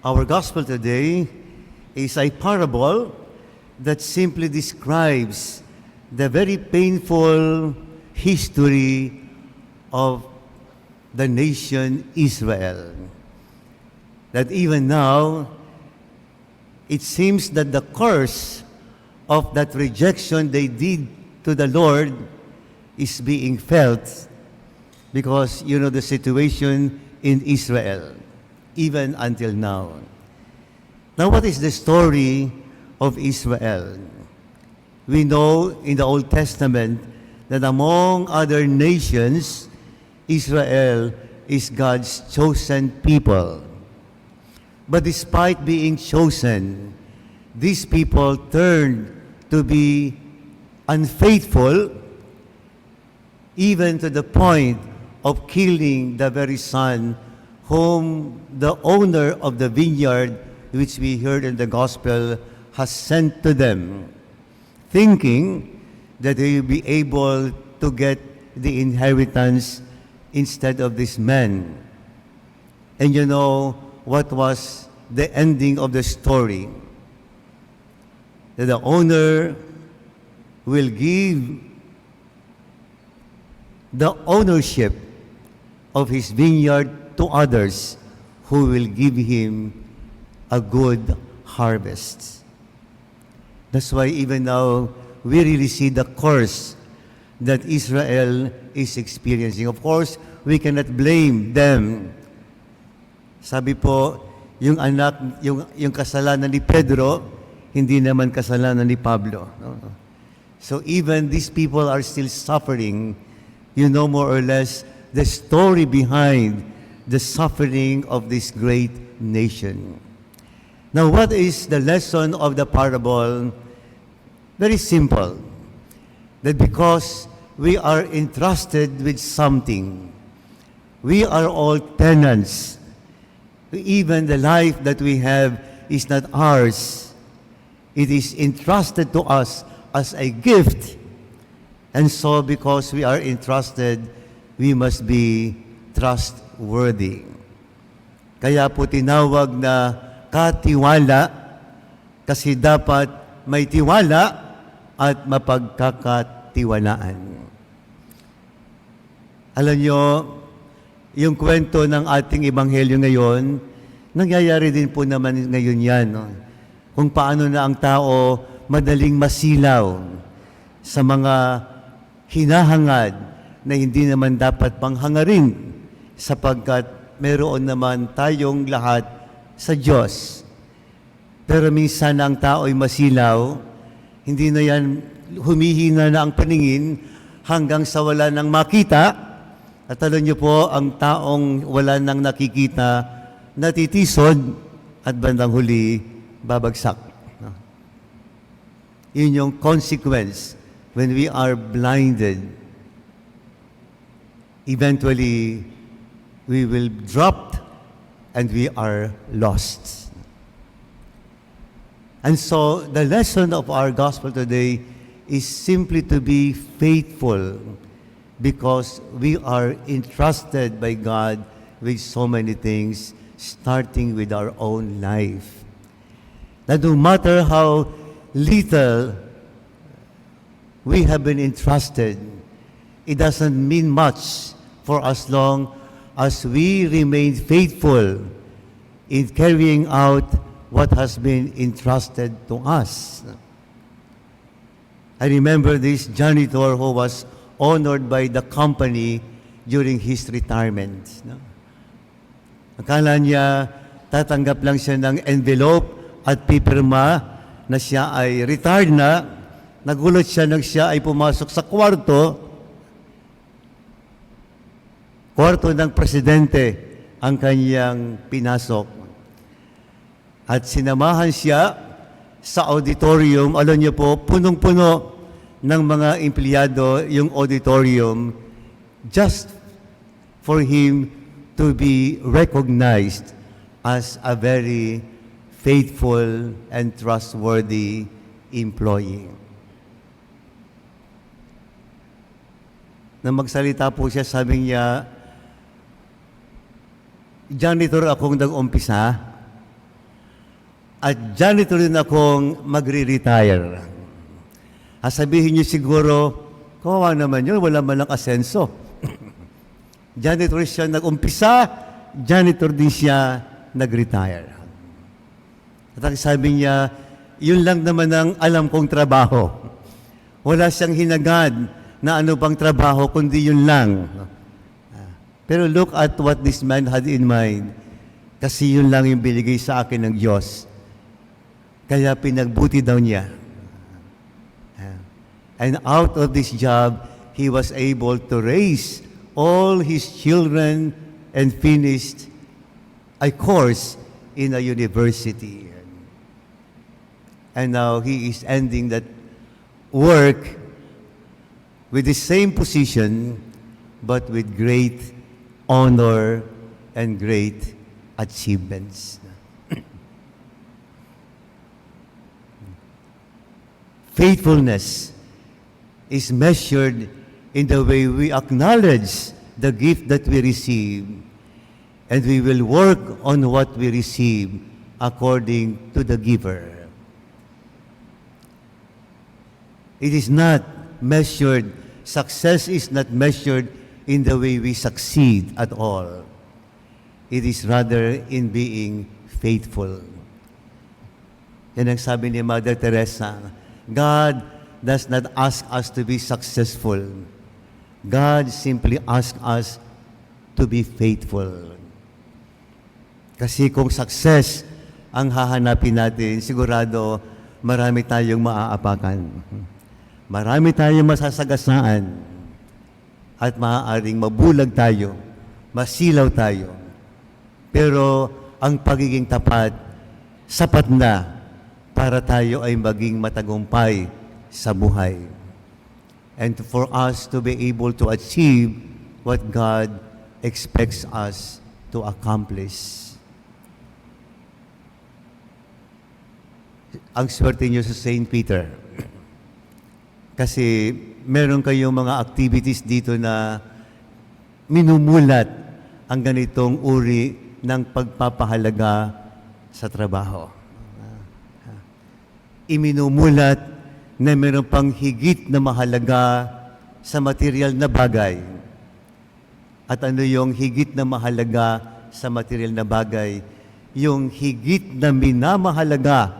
Our gospel today is a parable that simply describes the very painful history of the nation Israel. That even now, it seems that the curse of that rejection they did to the Lord is being felt because you know the situation in Israel, even until now. Now, what is the story of Israel? We know in the Old Testament that among other nations, Israel is God's chosen people. But despite being chosen, these people turned to be unfaithful, even to the point of killing the very son whom the owner of the vineyard, which we heard in the gospel, has sent to them, thinking that they will be able to get the inheritance instead of this man. And you know what was the ending of the story? That the owner will give the ownership of his vineyard to others who will give him a good harvest. That's why even now, we really see the curse that Israel is experiencing. Of course, we cannot blame them. Sabi po, yung kasalanan ni Pedro, hindi naman kasalanan ni Pablo. No? So even these people are still suffering, you know more or less the story behind the suffering of this great nation. Now, what is the lesson of the parable? Very simple. That because we are entrusted with something, we are all tenants. Even the life that we have is not ours. It is entrusted to us as a gift. And so because we are entrusted, we must be trustworthy. Kaya po tinawag na katiwala kasi dapat may tiwala at mapagkakatiwalaan. Alam nyo, yung kwento ng ating ebanghelyo ngayon, nangyayari din po naman ngayon yan. No? Kung paano na ang tao madaling masilaw sa mga hinahangad na hindi naman dapat panghangarin sapagkat meron naman tayong lahat sa Diyos. Pero minsan ang tao ay masilaw, hindi na yan, humihina na ang paningin hanggang sa wala nang makita. At alam niyo po, ang taong wala nang nakikita, natitisod at bandang huli, babagsak. Yun yung consequence when we are blinded. Eventually, we will drop and we are lost. And so, the lesson of our gospel today is simply to be faithful because we are entrusted by God with so many things, starting with our own life. That no matter how little we have been entrusted, it doesn't mean much for as long as we remain faithful in carrying out what has been entrusted to us. I remember this janitor who was honored by the company during his retirement. No? Akala niya, tatanggap lang siya ng envelope at pipirma na siya ay retired na. Nagulat siya nang siya ay pumasok sa kwarto ng presidente ang kanyang pinasok. At sinamahan siya sa auditorium. Alam niyo po, punong-puno ng mga empleyado yung auditorium just for him to be recognized as a very faithful and trustworthy employee. Nang magsalita po siya, sabi niya, janitor akong nag-umpisa, at janitor rin akong magre-retire. Sabihin niyo siguro, kawawa naman yun, wala man lang asenso. Janitor siya nag-umpisa, janitor din siya nag-retire. At ang sabi niya, yun lang naman ang alam kong trabaho. Wala siyang hinagad na ano pang trabaho, kundi yun lang. Pero look at what this man had in mind. Kasi yun lang yung binigay sa akin ng Diyos. Kaya pinagbuti daw niya. And out of this job, he was able to raise all his children and finished a course in a university. And now he is ending that work with the same position, but with great honor and great achievements. Faithfulness is measured in the way we acknowledge the gift that we receive, and we will work on what we receive according to the giver. It is not measured, success is not measured in the way we succeed at all. It is rather in being faithful. Yan ang sabi ni Mother Teresa, God does not ask us to be successful. God simply asks us to be faithful. Kasi kung success ang hahanapin natin, sigurado marami tayong maaapakan. Marami tayong masasagasaan at maaaring mabulag tayo, masilaw tayo. Pero ang pagiging tapat, sapat na para tayo ay maging matagumpay sa buhay. And for us to be able to achieve what God expects us to accomplish. Ang swerte niyo sa St. Peter. Kasi meron kayong mga activities dito na minumulat ang ganitong uri ng pagpapahalaga sa trabaho. Iminumulat na meron pang higit na mahalaga sa material na bagay. At ano yung higit na mahalaga sa material na bagay? Yung higit na minamahalaga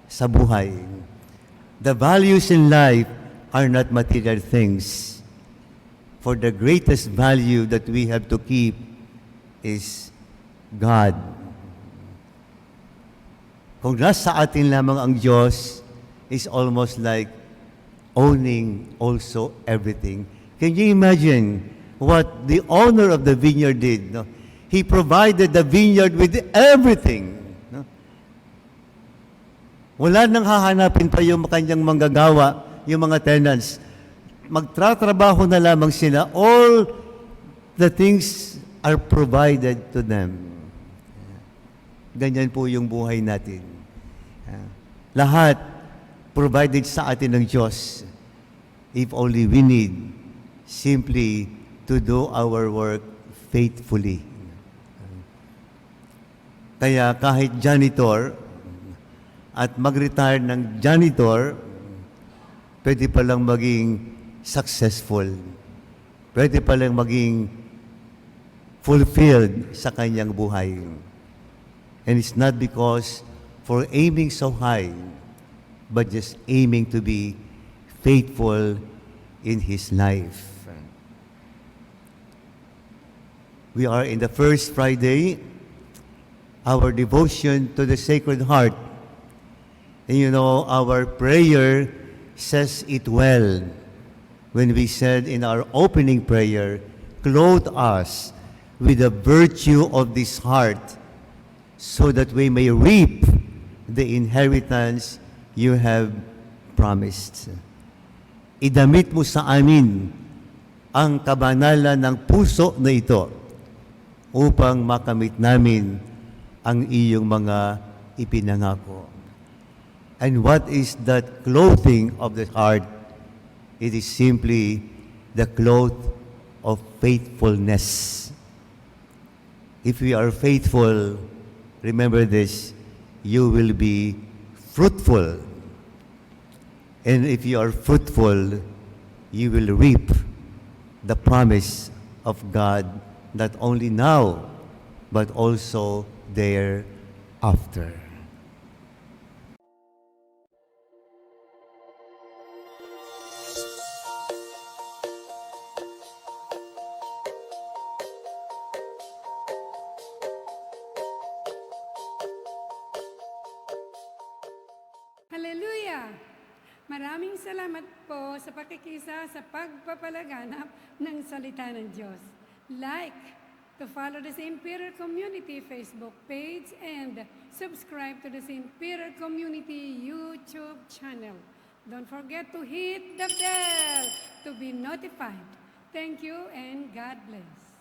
sa buhay. The values in life are not material things. For the greatest value that we have to keep is God. Kung nasa atin lamang ang Diyos, is almost like owning also everything. Can you imagine what the owner of the vineyard did? No? He provided the vineyard with everything. No? Wala nang hahanapin pa yung kanyang manggagawa, yung mga tenants. Magtratrabaho na lamang sila. All the things are provided to them. Ganyan po yung buhay natin. Lahat provided sa atin ng Diyos. If only we need simply to do our work faithfully. Kaya kahit janitor at mag-retire ng janitor, pwede palang maging successful. Pwede palang maging fulfilled sa kanyang buhay. And it's not because for aiming so high, but just aiming to be faithful in his life. We are in the first Friday, our devotion to the Sacred Heart. And you know, our prayer says it well when we said in our opening prayer, clothe us with the virtue of this heart so that we may reap the inheritance you have promised. Idamit mo sa amin ang kabanalan ng puso na ito upang makamit namin ang iyong mga ipinangako. And what is that clothing of the heart? It is simply the cloth of faithfulness. If we are faithful, remember this, you will be fruitful. And if you are fruitful, you will reap the promise of God not only now, but also thereafter. Hallelujah! Maraming salamat po sa pakikisa sa pagpapalaganap ng salita ng Diyos. Like to follow the St. Peter Community Facebook page and subscribe to the St. Peter Community YouTube channel. Don't forget to hit the bell to be notified. Thank you and God bless.